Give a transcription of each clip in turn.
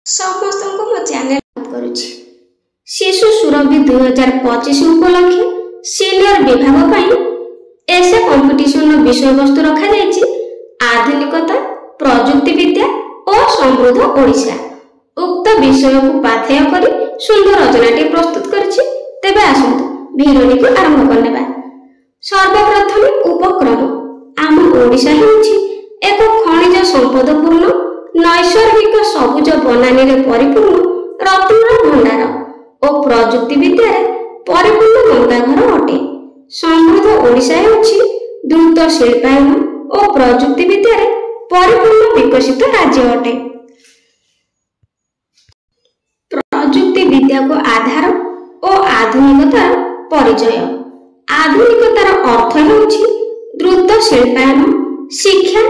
ସମସ୍ତଙ୍କୁ ମୋ ଚ୍ୟାନେଲ କରୁଛି। ଶିଶୁ ସୁରଭି 2025 ଉପଲକ୍ଷେ ସିନିୟର ବିଭାଗ ପାଇଁ ଏସେ କମ୍ପିଟିସନର ବିଷୟବସ୍ତୁ ରଖାଯାଇଛି ଆଧୁନିକତା, ପ୍ରଯୁକ୍ତିବିଦ୍ୟା ଓ ସମୃଦ୍ଧ ଓଡ଼ିଶା। ଉକ୍ତ ବିଷୟକୁ ପାଥେୟ କରି ସୁନ୍ଦର ରଚନାଟି ପ୍ରସ୍ତୁତ କରିଛି। ତେବେ ଆସନ୍ତୁ ଭିଡ଼ିଓଟିକୁ ଆରମ୍ଭ କରିନେବା। ସର୍ବପ୍ରଥମେ ଉପକ୍ରମ। ଆମ ଓଡ଼ିଶା ହେଉଛି ଏକ ଖଣିଜ ସମ୍ପଦପୂର୍ଣ୍ଣ ନୈସର୍ଗିକ ସବୁଜ ବନାନୀରେ ପରିପୂର୍ଣ୍ଣ ରତ୍ନର ଭଣ୍ଡାର ଓ ପ୍ରଯୁକ୍ତି ବିଦ୍ୟାରେ ପରିପୂର୍ଣ୍ଣ ଗନ୍ତାଘର ଅଟେ। ସମୃଦ୍ଧ ଓଡ଼ିଶା ହେଉଛି ଦ୍ରୁତ ଶିଳ୍ପାୟନ ଓ ପ୍ରଯୁକ୍ତି ବିଦ୍ୟାରେ ପରିପୂର୍ଣ୍ଣ ବିକଶିତ ରାଜ୍ୟ ଅଟେ। ପ୍ରଯୁକ୍ତି ବିଦ୍ୟାକୁ ଆଧାର ଓ ଆଧୁନିକତାର ପରିଚୟ। ଆଧୁନିକତାର ଅର୍ଥ ହେଉଛି ଦ୍ରୁତ ଶିଳ୍ପାୟନ, ଶିକ୍ଷା,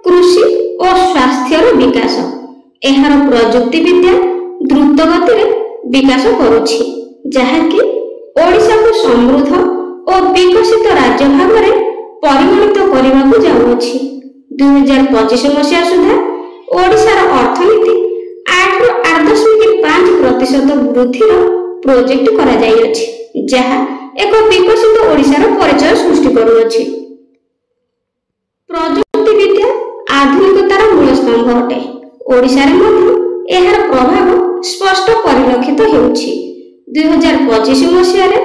କୃଷି ଓ ସ୍ୱାସ୍ଥ୍ୟର ବିକାଶ। ଏହାର ପ୍ରଯୁକ୍ତି ବିଦ୍ୟା ଦ୍ରୁତ ଗତିରେ ବିକାଶ କରୁଛି, ଯାହାକି ଓଡ଼ିଶାକୁ ସମୃଦ୍ଧ ଓ ବିକଶିତ ରାଜ୍ୟ ଭାବରେ ପରିଗଣିତ କରିବାକୁ ଯାଉଅଛି। 2025 ମସିହା ସୁଦ୍ଧା ଓଡ଼ିଶାର ଅର୍ଥନୀତି 8ରୁ 8.5% ବୃଦ୍ଧିର ପ୍ରୋଜେକ୍ଟ କରାଯାଇଅଛି, ଯାହା ଏକ ବିକଶିତ ଓଡ଼ିଶାର ପରିଚୟ ସୃଷ୍ଟି କରୁଅଛି। ପ୍ରଯୁକ୍ତି ବିଦ୍ୟା ଆଧୁନିକତାର ମୂଳ ସ୍ତମ୍ଭ ଅଟେ। ଓଡ଼ିଶାରେ ମଧ୍ୟ ଏହାର ପ୍ରଭାବ ସ୍ପଷ୍ଟ ପରିଲକ୍ଷିତ ହେଉଛି। 2025 ମସିହାରେ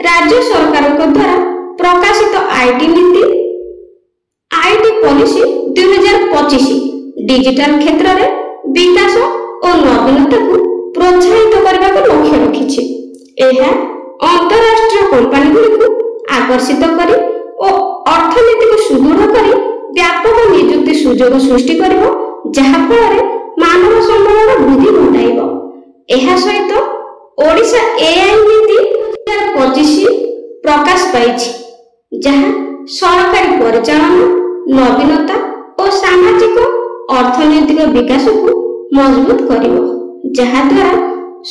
ରାଜ୍ୟ ସରକାରଙ୍କ ଦ୍ୱାରା ପ୍ରକାଶିତ ଆଇଟି ନୀତି ଆଇଟି ପଲିସି 2025 ଡିଜିଟାଲ କ୍ଷେତ୍ରରେ ବିକାଶ ଓ ନବୀନତାକୁ ପ୍ରୋତ୍ସାହିତ କରିବାକୁ ଲକ୍ଷ୍ୟ ରଖିଛି। ଏହା ଅନ୍ତରାଷ୍ଟ୍ରୀୟ କମ୍ପାନୀଗୁଡ଼ିକୁ ଆକର୍ଷିତ କରି ଓ ଅର୍ଥନୀତିକୁ ସୁଦୃଢ଼ କରି ବ୍ୟାପକ ନିଯୁକ୍ତି ସୁଯୋଗ ସୃଷ୍ଟି କରିବ, ଯାହାଫଳରେ ମାନବ ସମ୍ବଳର ବୃଦ୍ଧି ଘଟାଇବ। ଏହା ସହିତ ଓଡ଼ିଶା ଏଆଇ ନୀତି 2025 ପ୍ରକାଶ ପାଇଛି, ଯାହା ସରକାରୀ ପରିଚାଳନା, ନବୀନତା ଓ ସାମାଜିକ ଅର୍ଥନୈତିକ ବିକାଶକୁ ମଜବୁତ କରିବ, ଯାହାଦ୍ୱାରା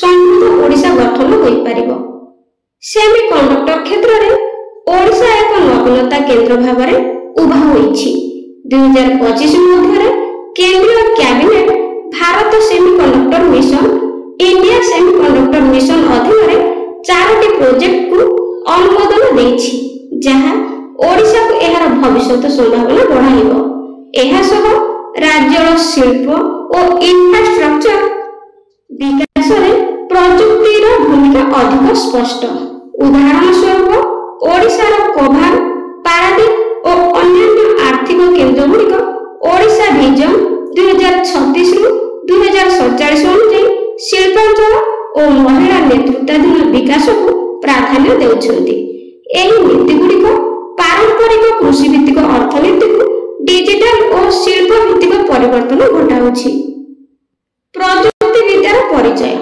ସମୃଦ୍ଧ ଓଡ଼ିଶା ଗଠନ ହୋଇପାରିବ। ସେମିକଣ୍ଡକ୍ଟର କ୍ଷେତ୍ରରେ ଓଡ଼ିଶା ଏକ ନବୀନତା କେନ୍ଦ୍ର ଭାବରେ ଉଭା ହୋଇଛି। 2025 ମଧ୍ୟରେ କେନ୍ଦ୍ରୀୟ cabinet Bharat semiconductor mission, India semiconductor mission ଅଧୀନରେ 4ଟି ପ୍ରୋଜେକ୍ଟକୁ ଅନୁମୋଦନ ଦେଇଛି, ଯାହା ଓଡ଼ିଶାକୁ ଏହାର ଭବିଷ୍ୟତ ସମ୍ଭାବନା ବଢ଼ାଇବ। ଏହାସହ ରାଜ୍ୟର ଶିଳ୍ପ ଓ ଇନଫ୍ରାଷ୍ଟ୍ରକ୍ଚର ବିକାଶରେ ପ୍ରଯୁକ୍ତିର ଭୂମିକା ଅଧିକ ସ୍ପଷ୍ଟ। ଉଦାହରଣ ସ୍ୱରୂପ ଓଡ଼ିଶାର କୋଭାର, ପାରାଦୀପ ଓ ଅନ୍ୟାନ୍ୟ ଆର୍ଥିକ କେନ୍ଦ୍ରଗୁଡ଼ିକ ଓଡ଼ିଶା ଭିଜନ 2036ରୁ 2047 ଅନୁଯାୟୀ ଶିଳ୍ପାଞ୍ଚଳ ଓ ମହିଳା ନେତୃତ୍ୱାଧୀନ ବିକାଶକୁ ପ୍ରାଧାନ୍ୟ ଦେଉଛନ୍ତି। ଏହି ନୀତିଗୁଡ଼ିକ ପାରମ୍ପରିକ କୃଷିଭିତ୍ତିକ ଅର୍ଥନୀତିକୁ ଡିଜିଟାଲ ଓ ଶିଳ୍ପ ଭିତ୍ତିକ ପରିବର୍ତ୍ତନ ଘଟାଉଛି। ପ୍ରଯୁକ୍ତି ବିଦ୍ୟାର ପରିଚୟ।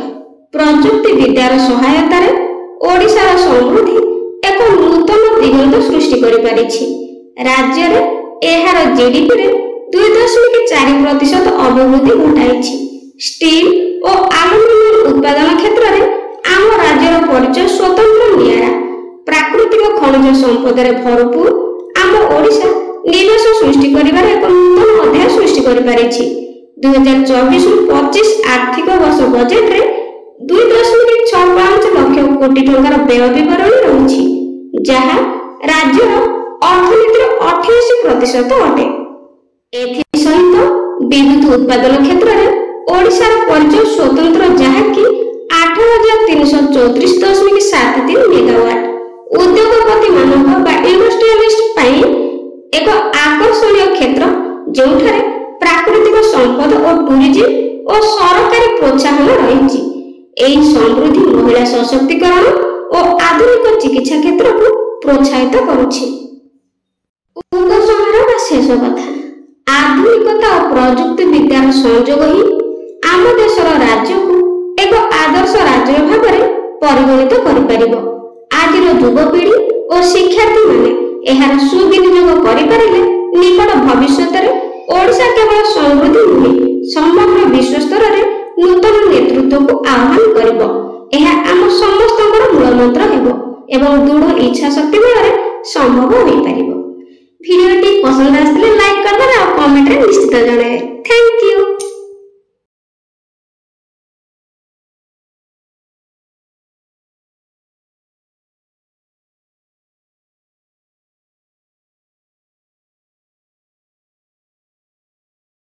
ପ୍ରଯୁକ୍ତି ବିଦ୍ୟାର ସହାୟତାରେ ଓଡ଼ିଶାର ସମୃଦ୍ଧି ଏକ ନୂତନ ଦିଗନ୍ତ ସୃଷ୍ଟି କରିପାରିଛି। ରାଜ୍ୟରେ ଏହାର ଜିଡିପିରେ 2.4% ଅଭିବୃଦ୍ଧି ଘଟାଇଛି। ଷ୍ଟିଲ ଓ ଆଲୁମିନିୟମ ଉତ୍ପାଦନ କ୍ଷେତ୍ରରେ ଆମ ରାଜ୍ୟର ପରିଚୟ ସ୍ୱତନ୍ତ୍ର ନିଆରା। ପ୍ରାକୃତିକ ଖଣିଜ ସମ୍ପଦରେ ଭରପୁର ଆମ ଓଡ଼ିଶା ନିବେଶ ସୃଷ୍ଟି କରିବାର ଏକ ନୂତନ ଅଧ୍ୟାୟ ସୃଷ୍ଟି କରିପାରିଛି। 2024ରୁ 25 ଆର୍ଥିକ ବର୍ଷ ବଜେଟରେ 2.65 ଲକ୍ଷ କୋଟି ଟଙ୍କାର ବ୍ୟୟ ବିବରଣୀ ରହିଛି, ଯାହା ରାଜ୍ୟର ଅର୍ଥନୀତିର 88% ଅଟେ। ଏଥିସହିତ ବିଦ୍ୟୁତ ଉତ୍ପାଦନ କ୍ଷେତ୍ରରେ ଓଡ଼ିଶାର ପରିଚୟ ସ୍ୱତନ୍ତ୍ର, ଯାହାକି 8334.73 ମେଗାୱାଟ। ଉଦ୍ୟୋଗପତିମାନଙ୍କ ବା ଇଣ୍ଡଷ୍ଟ୍ରିଆଲିଷ୍ଟ ପାଇଁ ଏକ ଆକର୍ଷଣୀୟ କ୍ଷେତ୍ର, ଯେଉଁଠାରେ ପ୍ରାକୃତିକ ସମ୍ପଦ ଓ ଟୁରିଜିମ ଓ ସରକାରୀ ପ୍ରୋତ୍ସାହନ ରହିଛି। ଏହି ସମୃଦ୍ଧି ମହିଳା ସଶକ୍ତିକରଣ ଓ ଆଧୁନିକ ଚିକିତ୍ସା କ୍ଷେତ୍ରକୁ ପ୍ରୋତ୍ସାହିତ କରୁଛି। ଉପସଂହାର ବା ଶେଷ କଥା, ଆଧୁନିକତା ଓ ପ୍ରଯୁକ୍ତି ବିଦ୍ୟାର ସଂଯୋଗ ହିଁ ଆମ ଦେଶର ରାଜ୍ୟକୁ ଏକ ଆଦର୍ଶ ରାଜ୍ୟ ଭାବରେ ପରିଗଣିତ କରିପାରିବ। ଆଜିର ଯୁବପିଢ଼ି ଓ ଶିକ୍ଷାର୍ଥୀମାନେ ଏହାର ସୁବିନିଯୋଗ କରିପାରିଲେ ନିକଟ ଭବିଷ୍ୟତରେ ଓଡ଼ିଶା କେବଳ ସମୃଦ୍ଧି ନୁହେଁ, ସମଗ୍ର ବିଶ୍ୱ ସ୍ତରରେ ନୂତନ ନେତୃତ୍ୱକୁ ଆହ୍ୱାନ କରିବ। ଏହା ଆମ ସମସ୍ତଙ୍କର ମୂଳମନ୍ତ୍ର ହେବ ଏବଂ ଦୃଢ଼ ଇଚ୍ଛା ଶକ୍ତି ବଳରେ ସମ୍ଭବ ହୋଇପାରିବ। ଭିଡ଼ିଓଟି ପସନ୍ଦ ଆସିଥିଲେ ଲାଇକ୍ କରିଦେବେ ଆଉ କମେଣ୍ଟରେ ନିଶ୍ଚିତ ଜଣାଇବେ। Thank you.